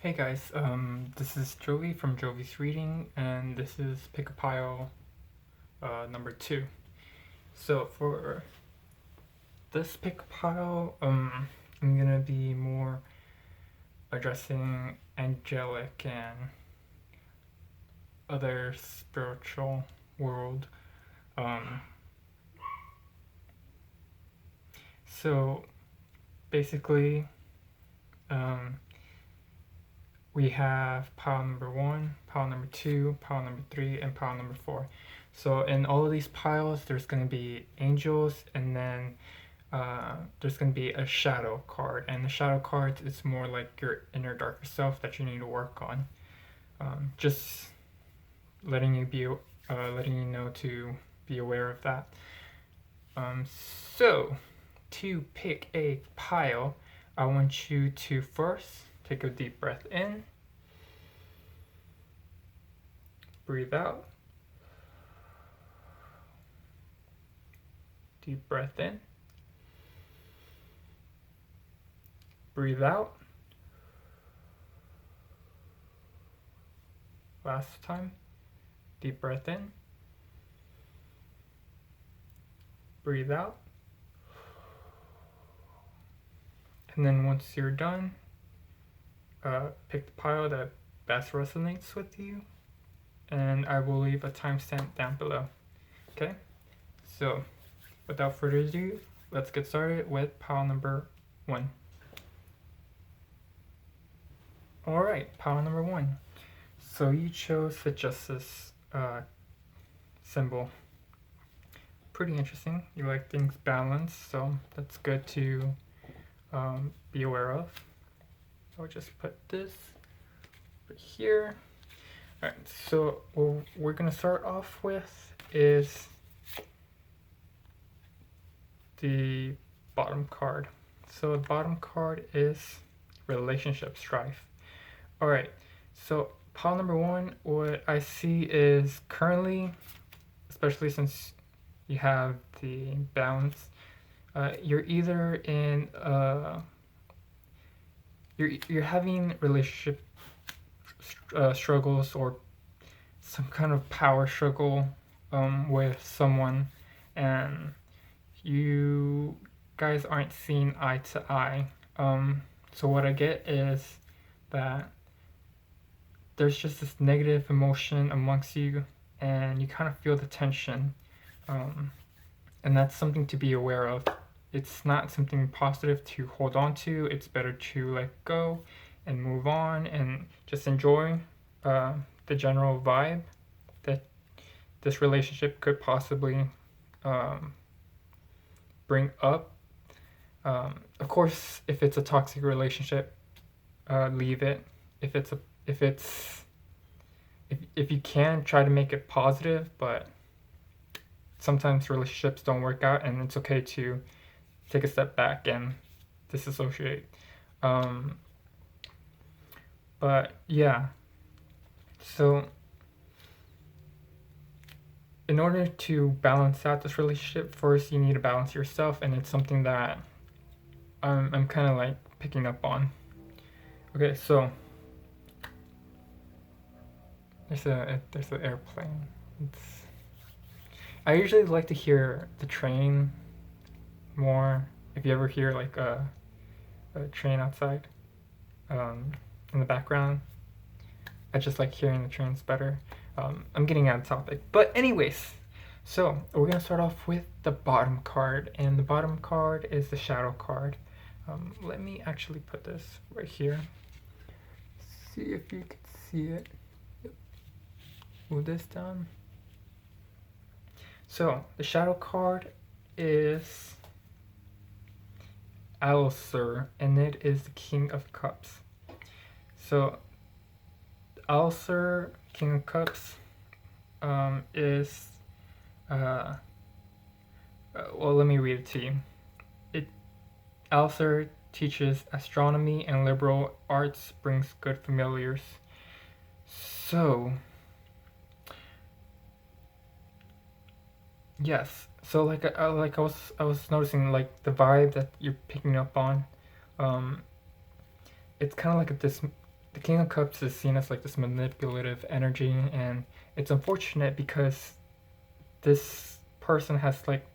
Hey guys, this is Joey from Jovi's Reading, and this is Pick a Pile number 2. So for this pick a pile, I'm gonna be more addressing angelic and other spiritual world. Um, so basically, um, we have pile number 1, pile number 2, pile number 3, and pile number 4. So in all of these piles, there's going to be angels, and then there's going to be a shadow card. And the shadow card is more like your inner darker self that you need to work on. Just letting you know to be aware of that. So to pick a pile, I want you to first take a deep breath in, breathe out, deep breath in, breathe out. Last time, deep breath in, breathe out. And then once you're done, pick the pile that best resonates with you, and I will leave a timestamp down below. Okay? So, without further ado, let's get started with pile number 1. Alright, pile number 1. So you chose the Justice symbol. Pretty interesting. You like things balanced, so that's good to be aware of. I'll just put this right here. Alright, so what we're going to start off with is the bottom card. So the bottom card is relationship strife. Alright, so pile number 1, what I see is currently, especially since you have the balance, you're either in you're having relationship struggles or some kind of power struggle with someone, and you guys aren't seeing eye to eye. So what I get is that there's just this negative emotion amongst you, and you kind of feel the tension, and that's something to be aware of. It's not something positive to hold on to. It's better to let go and move on and just enjoy the general vibe that this relationship could possibly bring up. Of course, if it's a toxic relationship, leave it. If you can, try to make it positive, but sometimes relationships don't work out, and it's okay to take a step back and disassociate. But yeah, so in order to balance out this relationship, first you need to balance yourself, and it's something that I'm kind of like picking up on. Okay, so there's an airplane. I usually like to hear the train more. If you ever hear like a train outside in the background, I just like hearing the trains better. I'm getting out of topic, but anyways, so we're gonna start off with the bottom card, and the bottom card is the shadow card. Let me actually put this right here. See if you can see it. Yep. Move this down. So the shadow card is Alcer, and it is the King of Cups. So Alcer, King of Cups, is well, let me read it to you. Alcer teaches astronomy and liberal arts, brings good familiars. So yes, so I was noticing like the vibe that you're picking up on. It's kind of like the King of Cups is seen as like this manipulative energy, and it's unfortunate because this person has like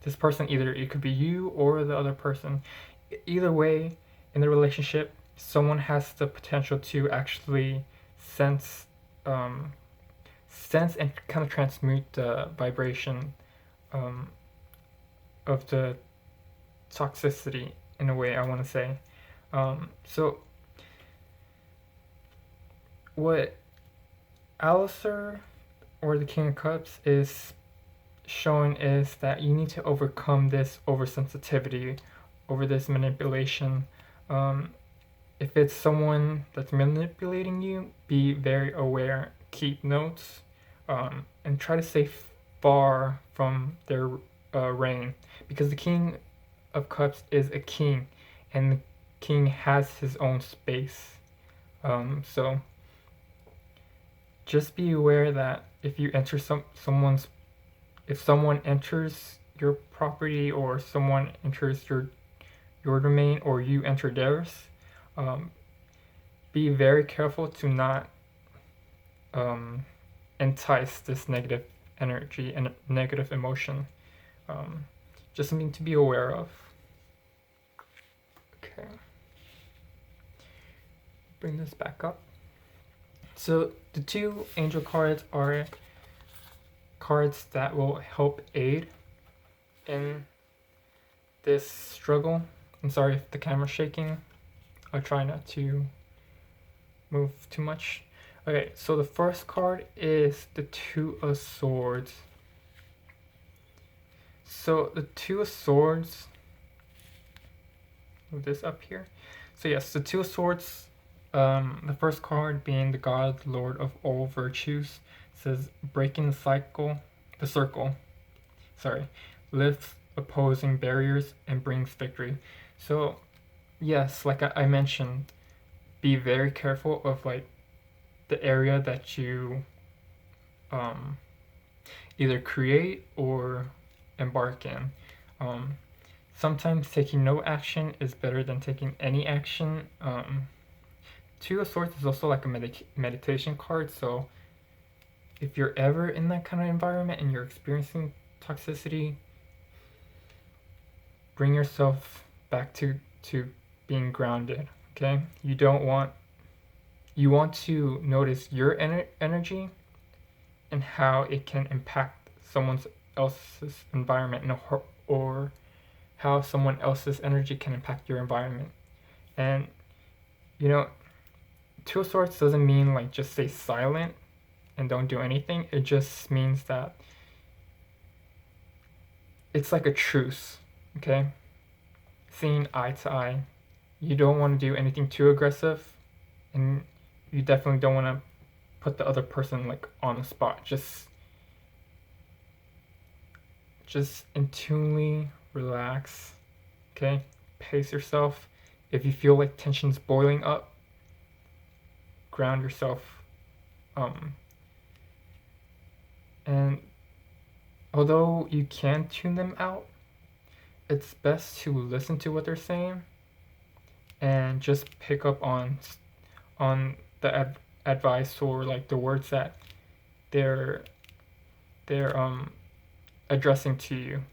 this person, either it could be you or the other person. Either way, in the relationship, someone has the potential to actually sense um, sense and kind of transmute the vibration um, of the toxicity in a way, I want to say. So what Alistair or the King of Cups is showing is that you need to overcome this oversensitivity, over this manipulation. Um, if it's someone that's manipulating you, be very aware, keep notes, and try to stay far from their reign, because the King of Cups is a king, and the king has his own space. So just be aware that if you enter someone's, if someone enters your property, or someone enters your domain, or you enter theirs, um, be very careful to not um, entice this negative energy and negative emotion. Um, just something to be aware of. Okay. Bring this back up. So the two angel cards are cards that will help aid in this struggle. I'm sorry if the camera's shaking. I'll try not to move too much. Okay, so the first card is the Two of Swords. So the Two of Swords, move this up here. So yes, the Two of Swords, the first card being the God, Lord of all virtues, says breaking the circle, lifts opposing barriers and brings victory. So yes, like I mentioned, be very careful of like the area that you either create or embark in. Sometimes taking no action is better than taking any action. Two of Swords is also like a meditation card, so if you're ever in that kind of environment and you're experiencing toxicity, bring yourself back to being grounded. Okay, you want to notice your energy and how it can impact someone else's environment, or how someone else's energy can impact your environment. And you know, Two of Swords doesn't mean like just stay silent and don't do anything. It just means that it's like a truce, okay? Seeing eye to eye. You don't want to do anything too aggressive, and you definitely don't want to put the other person like on the spot. Just intuitively relax, okay? Pace yourself. If you feel like tension's boiling up, ground yourself. And although you can tune them out, it's best to listen to what they're saying and just pick up on the advice, or like the words that they're addressing to you,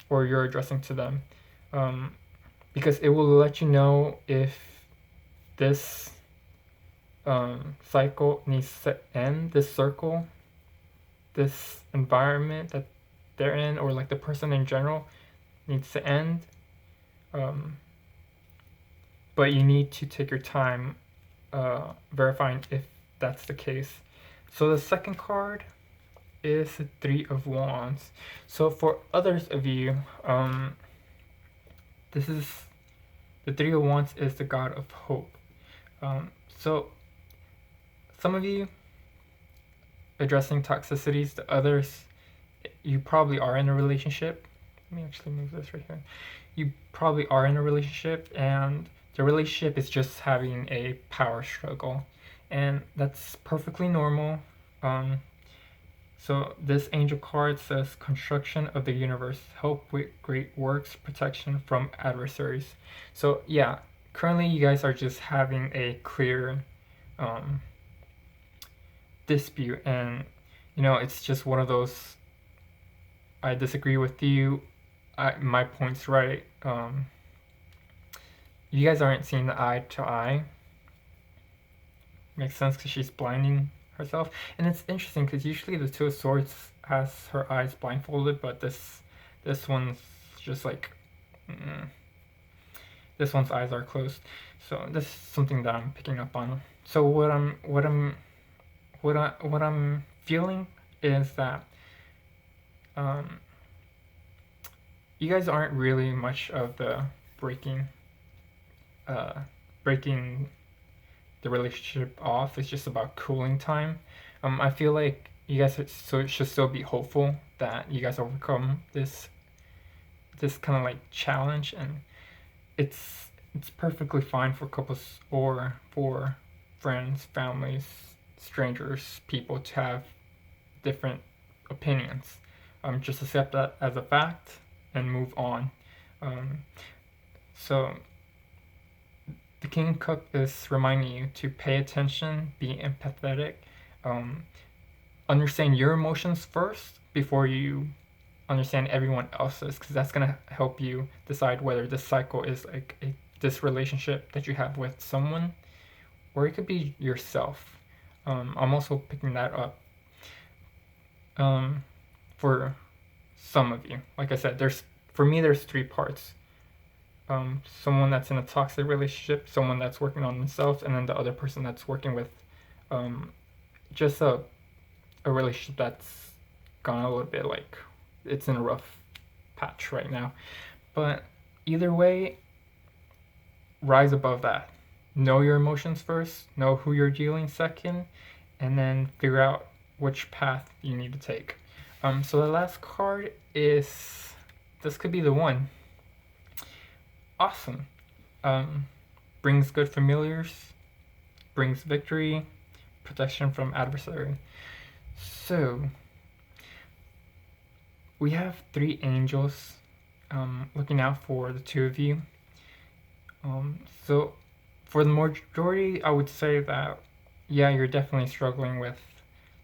or you're addressing to them, because it will let you know if this cycle needs to end, this circle, this environment that they're in, or like the person in general needs to end. But you need to take your time verifying if that's the case. So the second card is the Three of Wands. So for others of you, this is the Three of Wands is the God of hope. So some of you addressing toxicities, the others, you probably are in a relationship. Let me actually move this right here. You probably are in a relationship, and the relationship is just having a power struggle, and that's perfectly normal. So this angel card says construction of the universe, help with great works, protection from adversaries. So yeah, currently you guys are just having a clear dispute, and it's just one of those, I disagree with you, my point's right. You guys aren't seeing eye to eye. Makes sense because she's blinding herself, and it's interesting because usually the Two of Swords has her eyes blindfolded, but this one's just like this one's eyes are closed. So this is something that I'm picking up on. So what I'm feeling is that you guys aren't really much of the breaking the relationship off. It's just about cooling time. I feel like you guys should still be hopeful that you guys overcome this kind of like challenge, and it's perfectly fine for couples or for friends, families, strangers, people to have different opinions. Just accept that as a fact and move on. So the King Cup is reminding you to pay attention, be empathetic, understand your emotions first before you understand everyone else's, because that's gonna help you decide whether this cycle is like this relationship that you have with someone, or it could be yourself. I'm also picking that up for some of you. Like I said, there's 3 parts. Someone that's in a toxic relationship, someone that's working on themselves, and then the other person that's working with just a relationship that's gone a little bit like it's in a rough patch right now. But either way, rise above that. Know your emotions first, know who you're dealing second, and then figure out which path you need to take. So the last card is, this could be the one. Awesome. Brings good familiars, brings victory, protection from adversary. So we have 3 angels looking out for the 2 of you. So for the majority, I would say that, yeah, you're definitely struggling with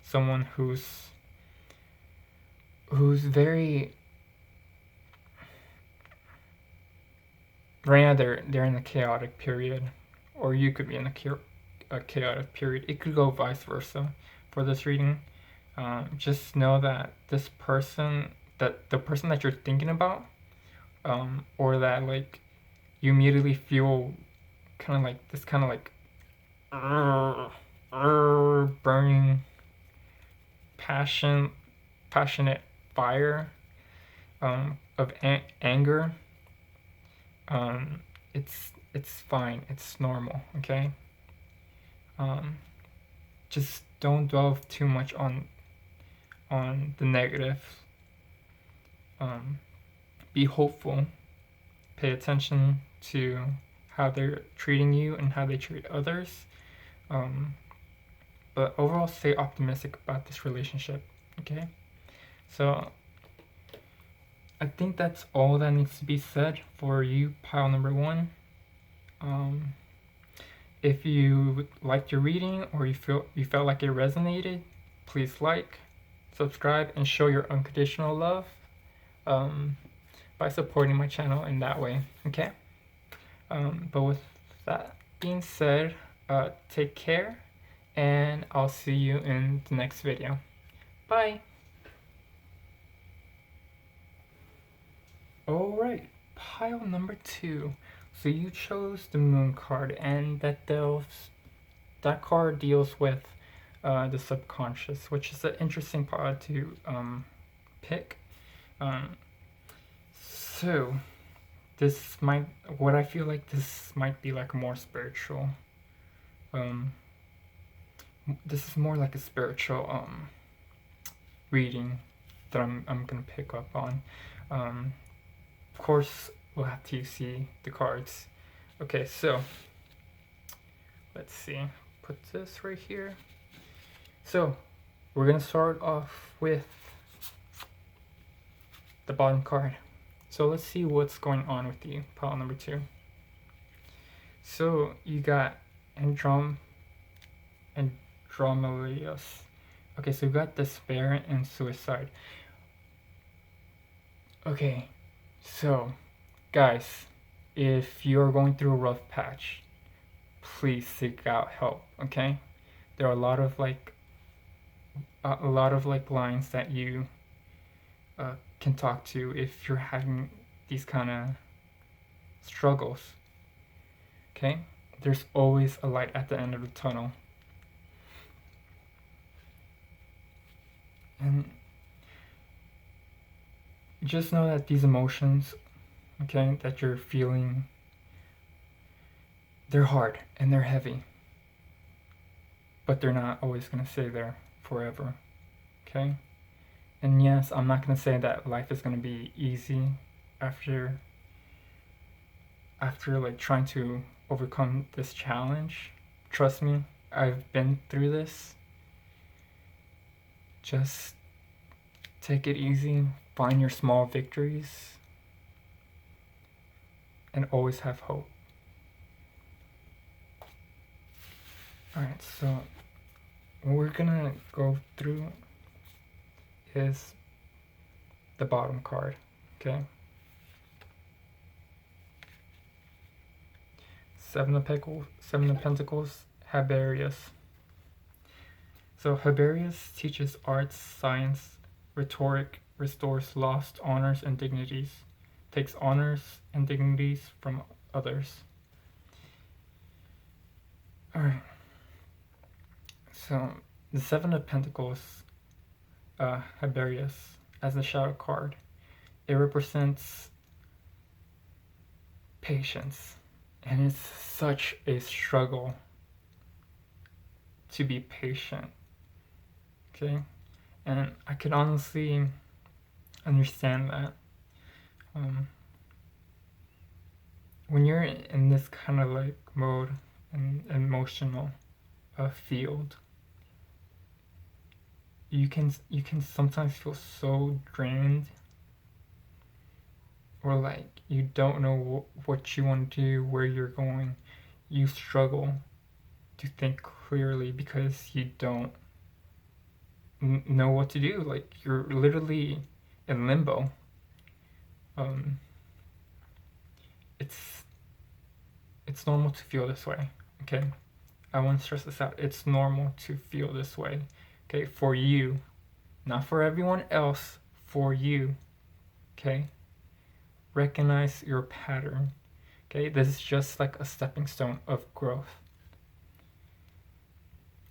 someone who's very, right now they're in a chaotic period, or you could be in a chaotic period. It could go vice versa for this reading. Just know that this person, that the person that you're thinking about, or that like you immediately feel kind of like this kind of like burning passionate fire of anger. It's fine. It's normal. Okay. Just don't dwell too much on the negative. Be hopeful. Pay attention to how they're treating you and how they treat others. But overall, stay optimistic about this relationship. Okay. So I think that's all that needs to be said for you, pile number 1. If you liked your reading or you felt like it resonated, please like, subscribe, and show your unconditional love by supporting my channel in that way. Okay. But with that being said, take care, and I'll see you in the next video. Bye. Alright, pile number 2. So you chose the Moon card, and that card deals with the subconscious, which is an interesting part to pick. So what I feel like this might be like more spiritual. This is more like a spiritual reading that I'm gonna pick up on. Of course, we'll have to see the cards. Okay, so let's see. Put this right here. So we're gonna start off with the bottom card. So let's see what's going on with you, pile number 2. So you got Andromelius. Okay, so you got despair and suicide. Okay, so guys, if you're going through a rough patch, please seek out help. Okay, there are a lot of like lines that you can talk to if you're having these kind of struggles. Okay, there's always a light at the end of the tunnel. And just know that these emotions, okay, that you're feeling, they're hard and they're heavy, but they're not always going to stay there forever. Okay? And yes, I'm not going to say that life is going to be easy after like trying to overcome this challenge. Trust me, I've been through this. Just take it easy, find your small victories, and always have hope. Alright, so what we're gonna go through is the bottom card, okay? Seven of Pentacles, Haberius. So Haberius teaches arts, science, rhetoric, restores lost honors and dignities, takes honors and dignities from others. Alright. So the Seven of Pentacles, Haberius, as the shadow card, it represents patience. And it's such a struggle to be patient. Okay? And I could honestly understand that. When you're in this kind of like mode and emotional field, you can sometimes feel so drained, or like you don't know what you want to do, where you're going. You struggle to think clearly because you don't know what to do. Like you're literally in limbo. It's normal to feel this way. Okay, I want to stress this out. It's normal to feel this way. Okay, for you, not for everyone else. For you. Okay. Recognize your pattern. Okay, this is just like a stepping stone of growth.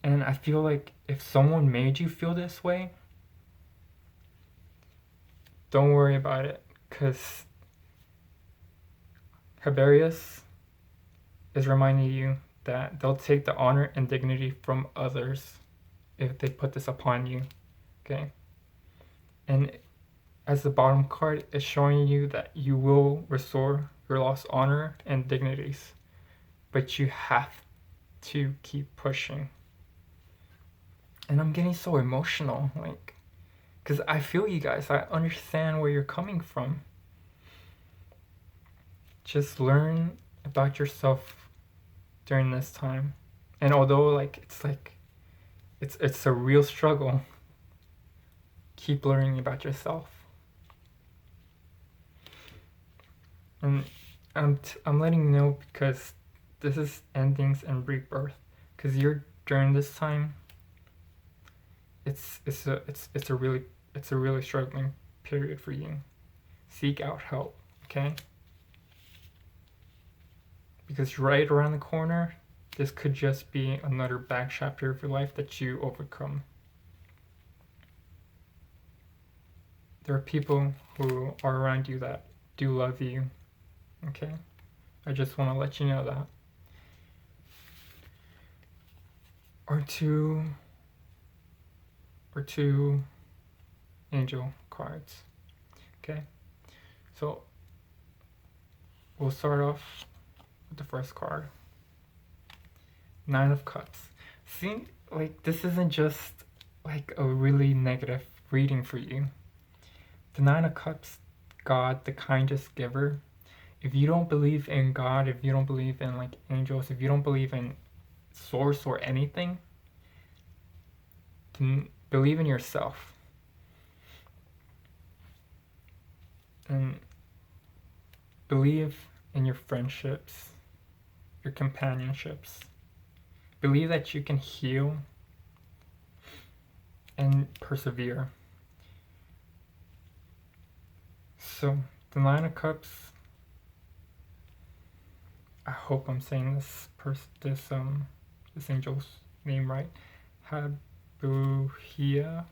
And I feel like if someone made you feel this way, don't worry about it, because Haberius is reminding you that they'll take the honor and dignity from others if they put this upon you. Okay? And as the bottom card is showing you that you will restore your lost honor and dignities, but you have to keep pushing. And I'm getting so emotional, like, because I feel you guys. I understand where you're coming from. Just learn about yourself during this time. And although like it's a real struggle, keep learning about yourself. And I'm letting you know because this is endings and rebirth. Because you're during this time, it's a really struggling period for you. Seek out help, okay? Because right around the corner, this could just be another bad chapter of your life that you overcome. There are people who are around you that do love you, okay? I just want to let you know that. Or two angel cards, okay? So we'll start off with the first card. Nine of Cups. See, like, this isn't just like a really negative reading for you. The Nine of Cups, God, the kindest giver, if you don't believe in God, if you don't believe in like angels, if you don't believe in source or anything, then believe in yourself. And believe in your friendships, your companionships. Believe that you can heal and persevere. So, the Nine of Cups, I hope I'm saying this angel's name right. Habuhia.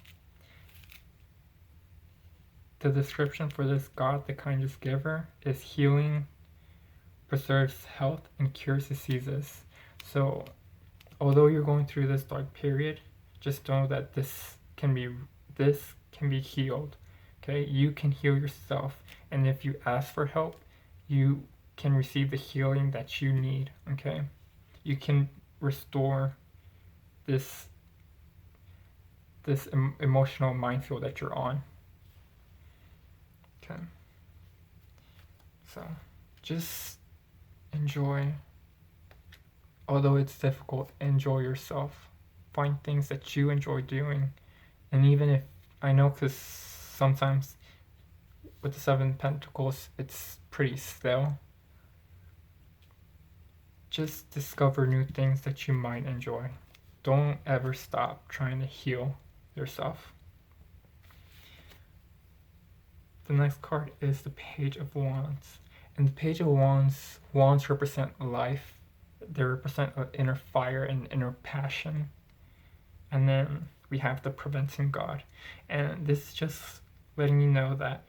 The description for this god, the kindest giver, is healing, preserves health, and cures diseases. So, although you're going through this dark period, just know that this can be healed. Okay, you can heal yourself, and if you ask for help, you can receive the healing that you need. Okay, you can restore this emotional minefield that you're on. Okay, so just enjoy. Although it's difficult, enjoy yourself. Find things that you enjoy doing, and even if I know, because sometimes with the Seven of Pentacles, it's pretty stale. Just discover new things that you might enjoy. Don't ever stop trying to heal yourself. The next card is the Page of Wands. And the Page of Wands represent life. They represent inner fire and inner passion. And then we have the Preventing God. And this is just letting you know that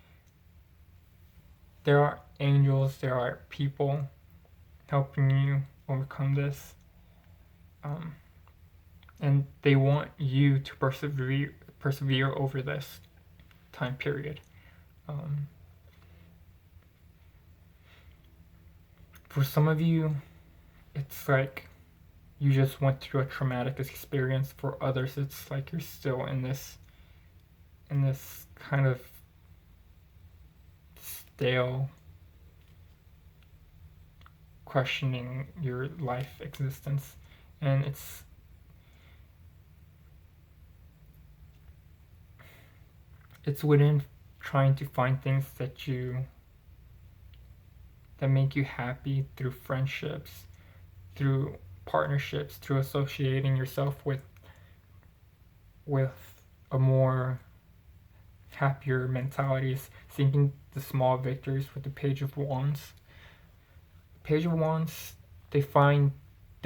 there are angels, there are people helping you overcome this. And they want you to persevere over this time period. For some of you, it's like you just went through a traumatic experience. For others, it's like you're still in this kind of stale, questioning your life existence, and it's within trying to find things that make you happy through friendships, through partnerships, through associating yourself with a more happier mentalities, seeking the small victories with the Page of Wands. The Page of Wands, they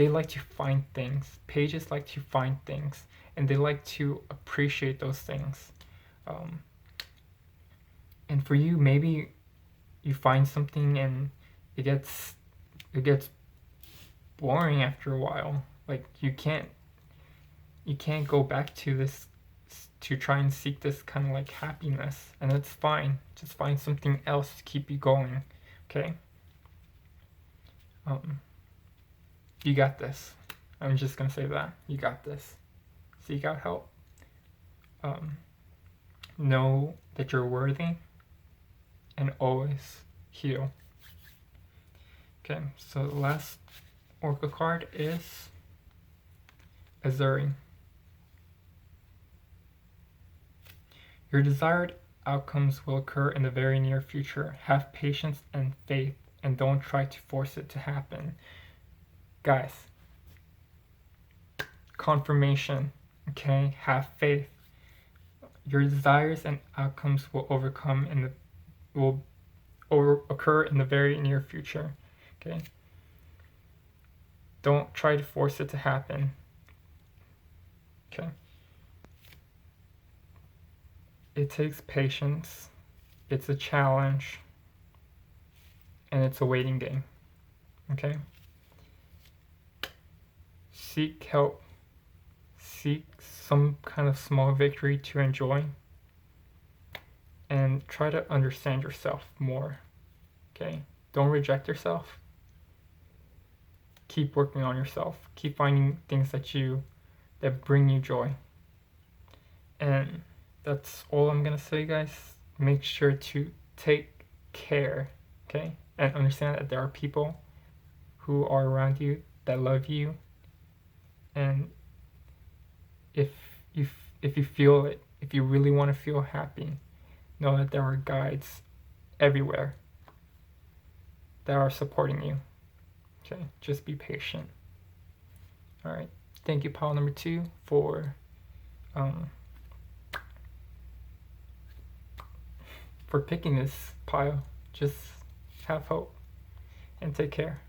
like to find things. Pages like to find things, and they like to appreciate those things. And for you, maybe you find something and it gets boring after a while. Like you can't go back to this to try and seek this kind of like happiness, and it's fine. Just find something else to keep you going. Okay. You got this. I'm just gonna say that. You got this. Seek out help. Know that you're worthy, and always heal. Okay, so the last Oracle card is Azuri. Your desired outcomes will occur in the very near future. Have patience and faith, and don't try to force it to happen. Guys, confirmation, okay? Have faith. Your desires and outcomes will occur in the very near future, okay? Don't try to force it to happen, okay? It takes patience, it's a challenge, and it's a waiting game, okay? Seek help, seek some kind of small victory to enjoy, and try to understand yourself more, okay? Don't reject yourself. Keep working on yourself. Keep finding things that bring you joy. And that's all I'm gonna say, guys. Make sure to take care, okay? and understand that there are people who are around you that love you, and if you if you feel it, if you really want to feel happy, know that there are guides everywhere that are supporting you. Okay, just be patient. All right. Thank you, pile number 2, um, for picking this pile. Just have hope and take care.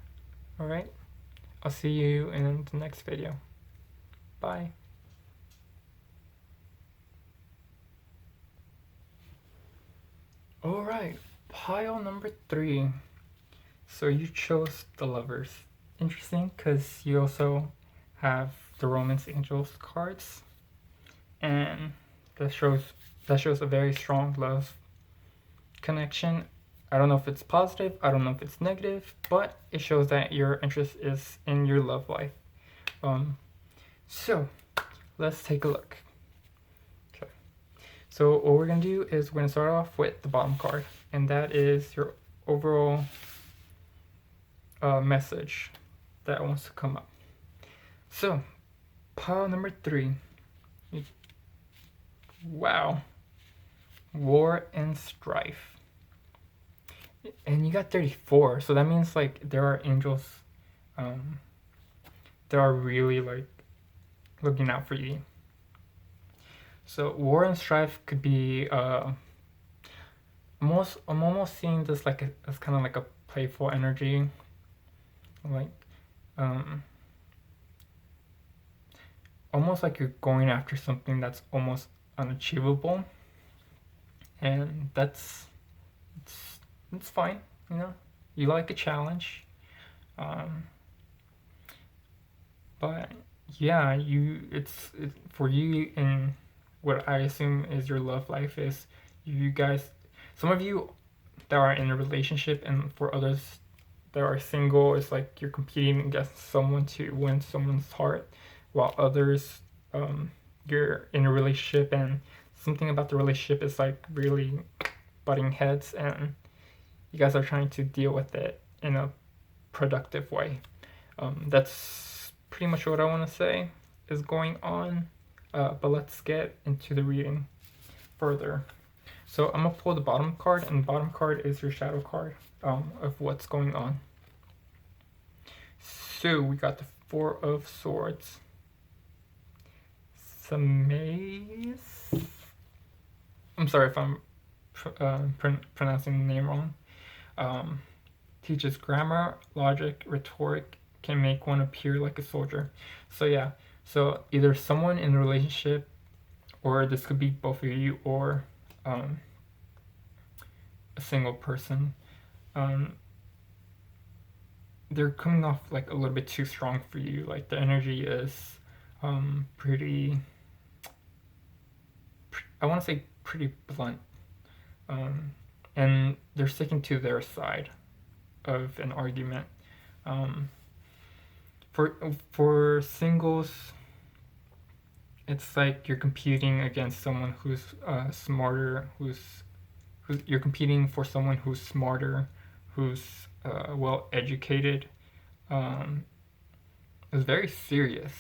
All right. I'll see you in the next video. Bye. All right. Pile number 3. So you chose the Lovers. Interesting, because you also have the Romance Angels cards, and that shows a very strong love connection. I don't know if it's positive, I don't know if it's negative, but it shows that your interest is in your love life. So let's take a look. Okay. So what we're gonna do is we're gonna start off with the bottom card, and that is your overall message that wants to come up. So pile number 3. Wow. War and strife. And you got 34, so that means like there are angels that are really like looking out for you. So war and strife could be I'm almost seeing this like as kind of like a playful energy, like almost like you're going after something that's almost unachievable, and that's it's fine, you know. You like a challenge, but yeah, it's for you in what I assume is your love life is you guys. Some of you that are in a relationship, and for others that are single, it's like you're competing against someone to win someone's heart, while others you're in a relationship and something about the relationship is like really butting heads, and you guys are trying to deal with it in a productive way. That's pretty much what I want to say is going on, but let's get into the reading further. So I'm gonna pull the bottom card, and the bottom card is your shadow card of what's going on. So we got the 4 of Swords, some maze. I'm sorry if I'm pronouncing the name wrong. Teaches grammar, logic, rhetoric, can make one appear like a soldier. So yeah, so either someone in a relationship, or this could be both of you, or a single person. They're coming off like a little bit too strong for you. Like the energy is pretty, I want to say pretty blunt, and they're sticking to their side of an argument. For singles, it's like you're competing against someone who's smarter, you're competing for someone who's smarter, who's well educated. It's very serious.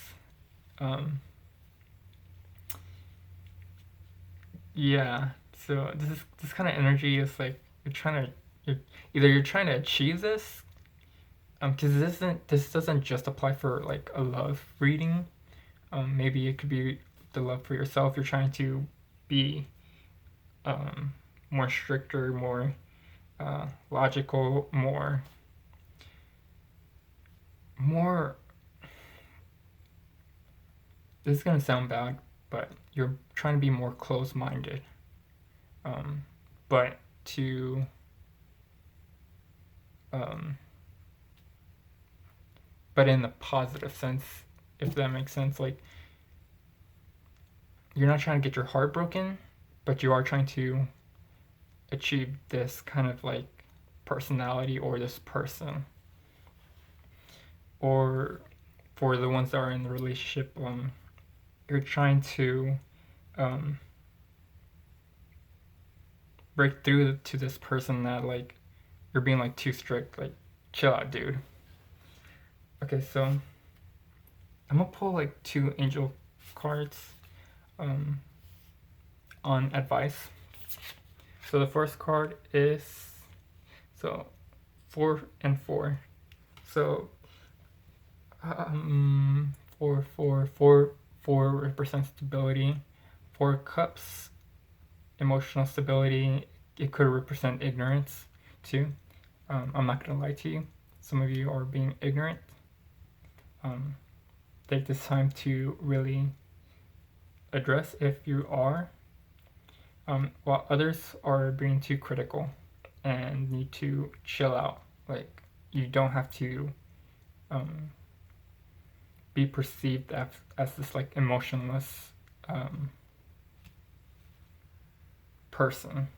Yeah. So this kind of energy is like you're trying to achieve this, because this doesn't just apply for like a love reading. Maybe it could be the love for yourself. You're trying to be more stricter, more logical, more. This is gonna sound bad, but you're trying to be more close-minded, but to but in the positive sense, if that makes sense. Like, you're not trying to get your heart broken, but you are trying to achieve this kind of like personality or this person. Or for the ones that are in the relationship, you're trying to break through to this person that like you're being like too strict. Like, chill out, dude. Okay, so I'm gonna pull like 2 angel cards um, on advice. So the first card is 4 and 4. So 4 represents stability. 4 cups, emotional stability. It could represent ignorance too. I'm not gonna lie to you. Some of you are being ignorant. Take this time to really address if you are, while others are being too critical and need to chill out. Like, you don't have to be perceived as this like emotionless person.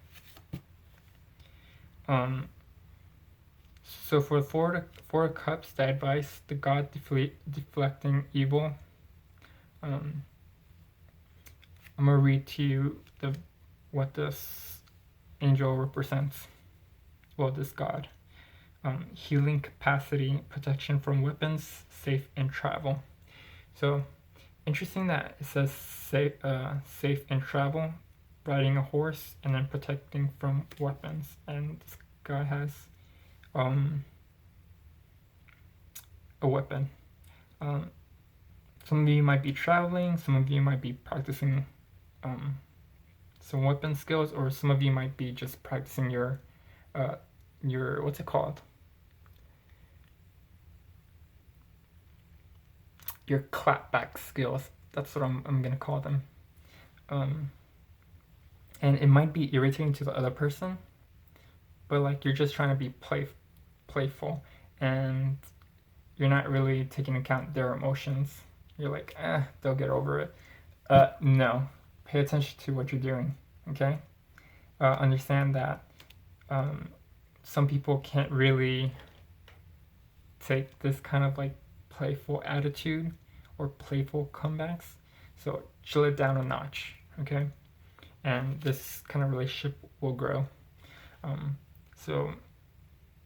So for the 4 cups, the advice, the god deflecting evil. I'm gonna read to you what this angel represents. Well, this god. Healing capacity, protection from weapons, safe in travel. So interesting that it says safe in travel, riding a horse, and then protecting from weapons. And this guy has a weapon. Some of you might be traveling, some of you might be practicing some weapon skills, or some of you might be just practicing your what's it called? Your clapback skills. That's what I'm gonna call them. And it might be irritating to the other person, but like you're just trying to be playful, and you're not really taking into account their emotions. You're like, they'll get over it. No, pay attention to what you're doing. Okay, understand that some people can't really take this kind of like playful attitude or playful comebacks. So chill it down a notch, okay? And this kind of relationship will grow. So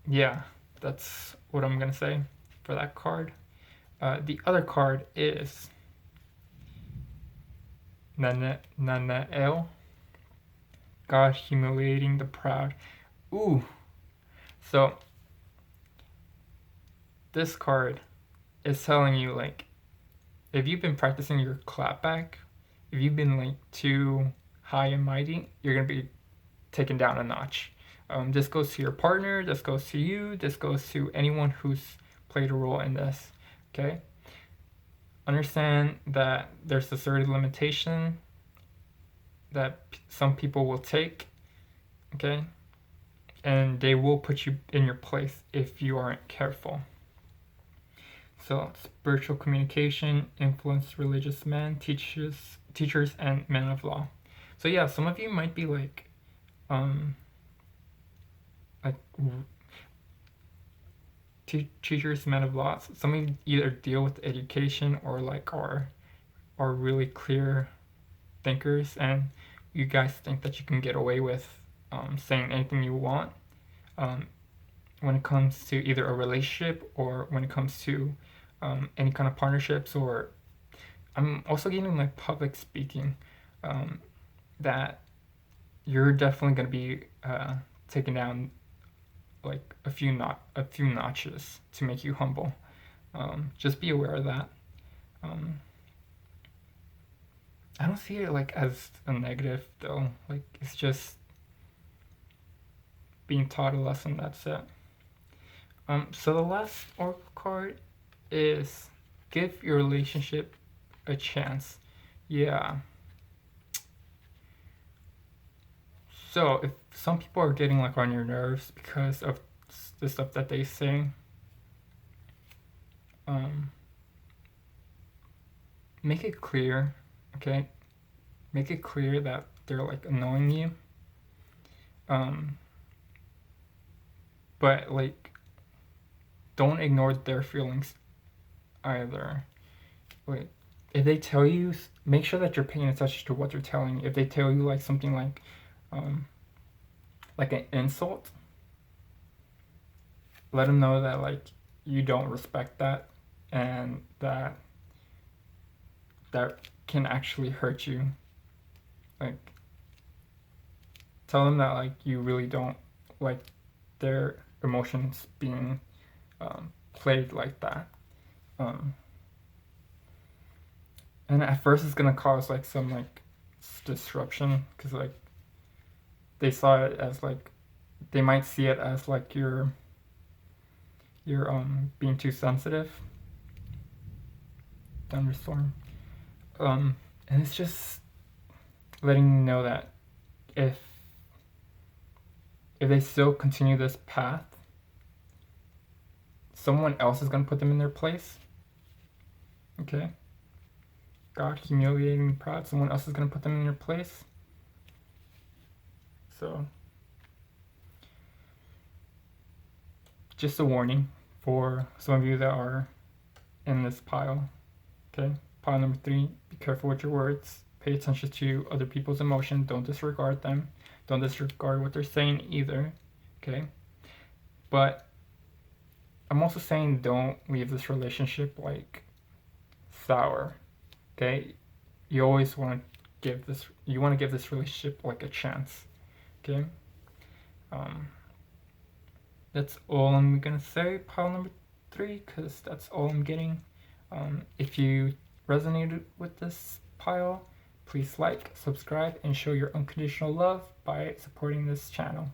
yeah, that's what I'm gonna say for that card. The other card is Nanael, God humiliating the proud. Ooh, so this card is telling you, like, if you've been practicing your clapback, if you've been like too high and mighty, you're gonna be taken down a notch. This goes to your partner, this goes to you, this goes to anyone who's played a role in this, okay? Understand that there's a certain limitation that some people will take, okay? And they will put you in your place if you aren't careful. So spiritual communication, influence religious men, teachers, and men of law. So yeah, some of you might be like teachers, men of law. Some of you either deal with education or like are really clear thinkers, and you guys think that you can get away with saying anything you want when it comes to either a relationship or when it comes to any kind of partnerships. Or I'm also getting like public speaking, that you're definitely going to be taken down like a few notches to make you humble. Just be aware of that. I don't see it like as a negative though. Like, it's just being taught a lesson. That's it. So the last oracle card is give your relationship a chance. Yeah. So if some people are getting like on your nerves because of the stuff that they say, make it clear, okay? Make it clear that they're like annoying you. But like, don't ignore their feelings either. Like, if they tell you, make sure that you're paying attention to what they're telling you. If they tell you like something like an insult, let them know that like you don't respect that, and that can actually hurt you. Like, tell them that like you really don't like their emotions being played like that. Um, and at first it's gonna cause like some like disruption, because like they saw it as like, they might see it as like you're being too sensitive. Thunderstorm. And it's just letting you know that if they still continue this path, someone else is gonna put them in their place. Okay? God, humiliating, proud, someone else is gonna put them in their place. So, just a warning for some of you that are in this pile. Okay? Pile number 3, be careful with your words. Pay attention to other people's emotion. Don't disregard them. Don't disregard what they're saying either. Okay? But I'm also saying don't leave this relationship like sour. Okay? You always want to give this relationship like a chance. Okay? That's all I'm gonna say, pile number 3, because that's all I'm getting. If you resonated with this pile, please like, subscribe, and show your unconditional love by supporting this channel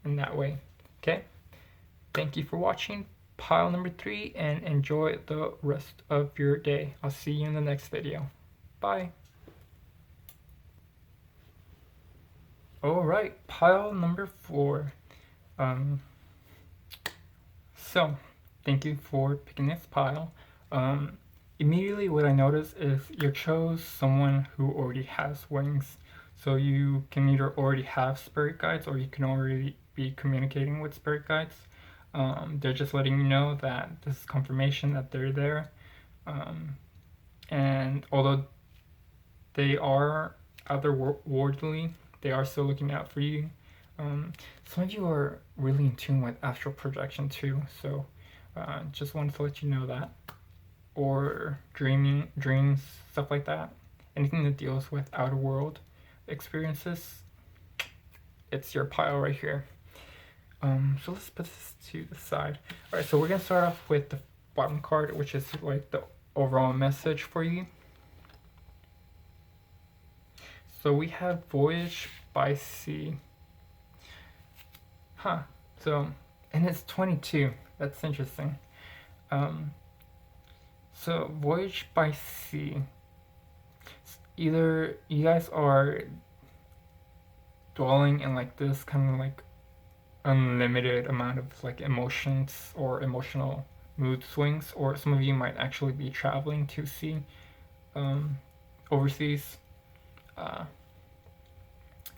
in that way. Okay? Thank you for watching pile number 3, and enjoy the rest of your day. I'll see you in the next video. Bye. Alright, pile number 4. So, thank you for picking this pile. Immediately what I noticed is you chose someone who already has wings. So you can either already have spirit guides, or you can already be communicating with spirit guides. They're just letting you know that this is confirmation that they're there. And although they are otherworldly, they are still looking out for you. Some of you are really in tune with astral projection too, so just wanted to let you know that. Or dreams, stuff like that. Anything that deals with outer world experiences, it's your pile right here. So let's put this to the side. Alright, so we're gonna start off with the bottom card, which is like the overall message for you. So we have Voyage by Sea. So, and it's 22. That's interesting. So, Voyage by Sea. Either you guys are dwelling in like this kind of like unlimited amount of like emotions or emotional mood swings, or some of you might actually be traveling to sea, overseas.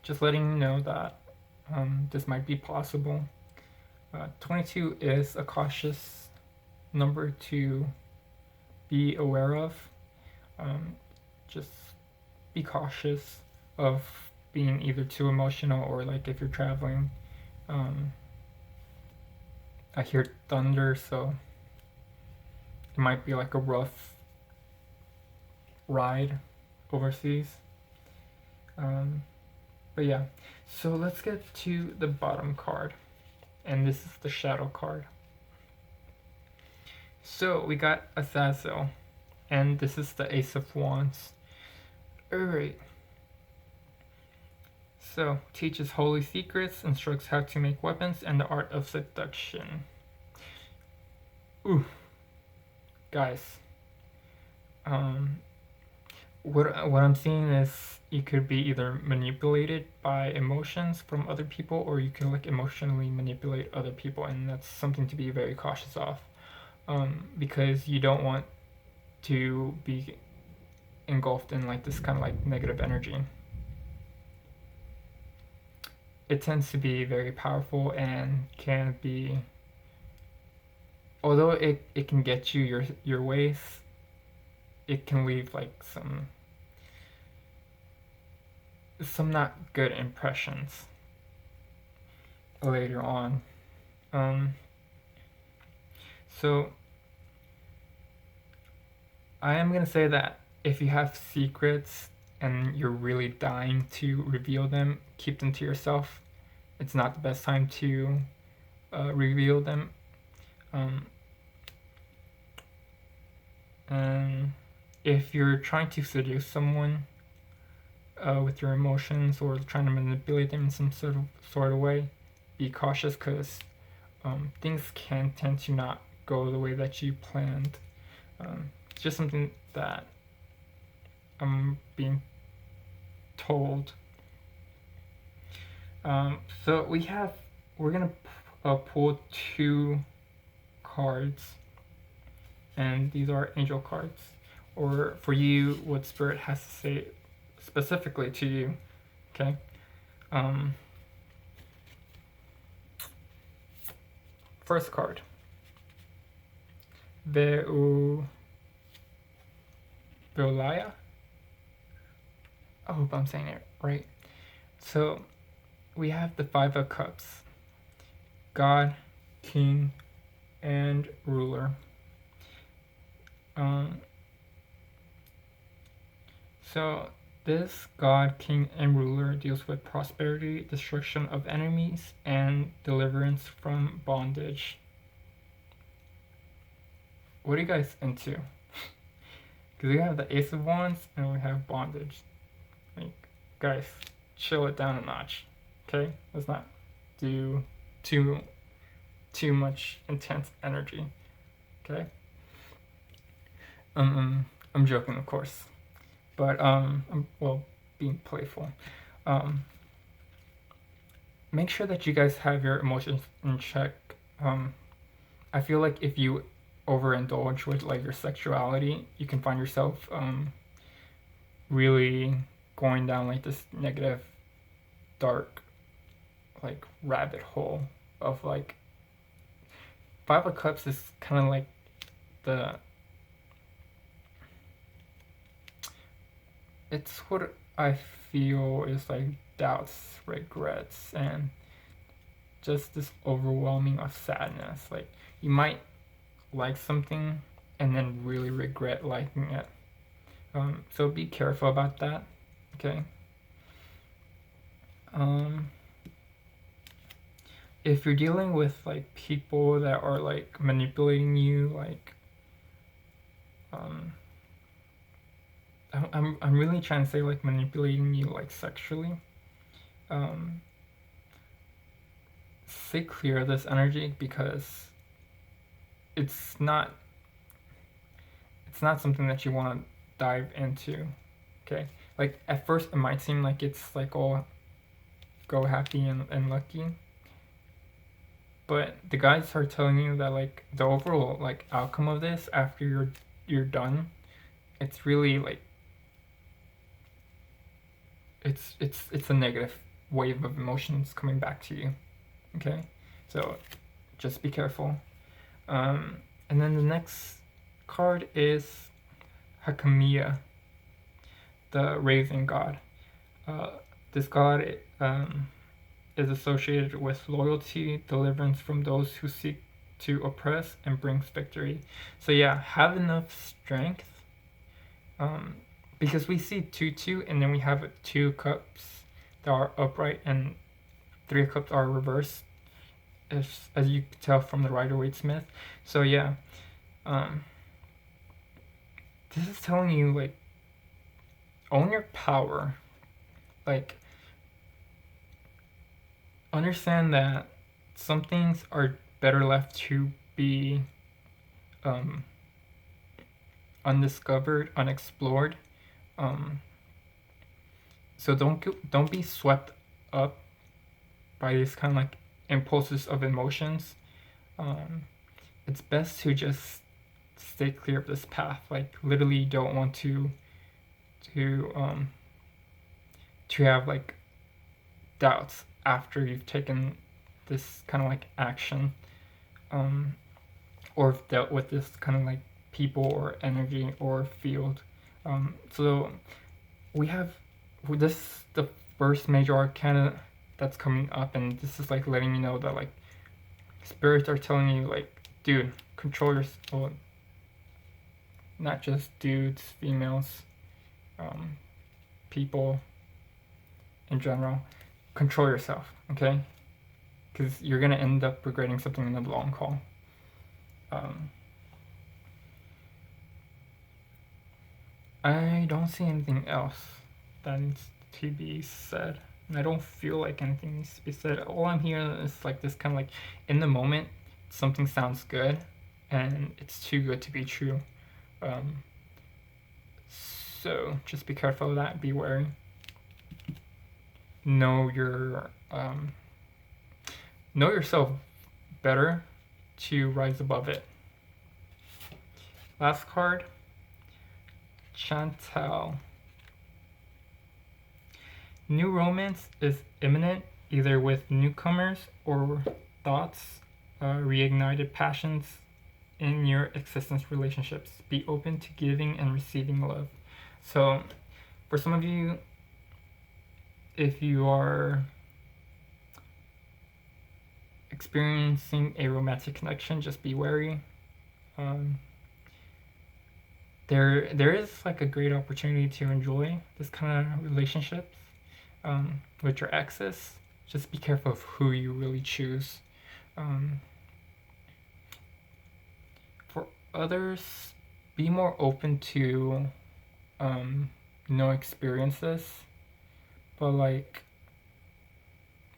Just letting you know that this might be possible. 22 is a cautious number to be aware of. Just be cautious of being either too emotional, or like if you're traveling. I hear thunder, so it might be like a rough ride overseas. But yeah, so let's get to the bottom card, and this is the shadow card. So we got Azazel, and this is the Ace of Wands. Alright. So, teaches holy secrets, instructs how to make weapons, and the art of seduction. Ooh. Guys. What I'm seeing is you could be either manipulated by emotions from other people, or you can like emotionally manipulate other people, and that's something to be very cautious of. Because you don't want to be engulfed in like this kind of like negative energy. It tends to be very powerful and can be, although it can get you your ways, it can leave like some not good impressions later on. So I am gonna say that if you have secrets and you're really dying to reveal them, keep them to yourself. It's not the best time to reveal them. Um, and if you're trying to seduce someone with your emotions or trying to manipulate them in some sort of way, be cautious because things can tend to not go the way that you planned. It's just something that I'm being told. So we're gonna pull two cards, and these are angel cards, or for you, what Spirit has to say specifically to you. Okay. First card. Veolaya. I hope I'm saying it right. So we have the Five of Cups. God, King, and Ruler. So this God, King, and Ruler deals with prosperity, destruction of enemies, and deliverance from bondage. What are you guys into? Because we have the Ace of Wands and we have bondage. Like, guys, chill it down a notch. Okay? Let's not do too much intense energy. Okay? I'm joking, of course. But I'm being playful. Make sure that you guys have your emotions in check. I feel like if you overindulge with like your sexuality, you can find yourself really going down like this negative, dark, like rabbit hole of like Five of Cups is kind of like it's what I feel is like doubts, regrets, and just this overwhelming of sadness. Like you might like something and then really regret liking it. So be careful about that. Okay. If you're dealing with like people that are like manipulating you, like I'm really trying to say like manipulating you like sexually. Stay clear of this energy because it's not something that you want to dive into. Okay, like at first it might seem like it's like all go happy and lucky, but the guides are telling you that like the overall like outcome of this after you're done, it's really like it's a negative wave of emotions coming back to you. Okay, so just be careful. And then the next card is Hakamiya, the raising god. This god is associated with loyalty, deliverance from those who seek to oppress, and brings victory. So yeah, have enough strength. Because we see 2-2, and then we have 2 cups that are upright, and 3 cups are reversed, as you can tell from the Rider-Waite-Smith. So yeah, this is telling you like own your power. Like understand that some things are better left to be undiscovered, unexplored. So don't be swept up by these kind of like impulses of emotions. It's best to just stay clear of this path. Like literally, you don't want to have like doubts after you've taken this kind of like action, or dealt with this kind of like people or energy or field. So we have this the first major arcana that's coming up, and this is like letting you know that like spirits are telling you like, dude, control your, well, not just dudes, females, people in general. Control yourself, okay? Because you're gonna end up regretting something in the long haul. I don't see anything else that needs to be said. And I don't feel like anything needs to be said. All I'm hearing is like this kind of like in the moment, something sounds good, and it's too good to be true. So just be careful of that. Be wary. Know yourself better to rise above it. Last card, Chantal. New romance is imminent, either with newcomers or thoughts, reignited passions in your existence relationships. Be open to giving and receiving love. So, for some of you, if you are experiencing a romantic connection, just be wary. There is like a great opportunity to enjoy this kind of relationships with your exes. Just be careful of who you really choose. For others, be more open to experiences, but like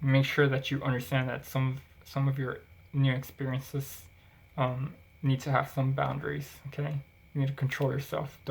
make sure that you understand that some of your new experiences need to have some boundaries. Okay, you need to control yourself. Don't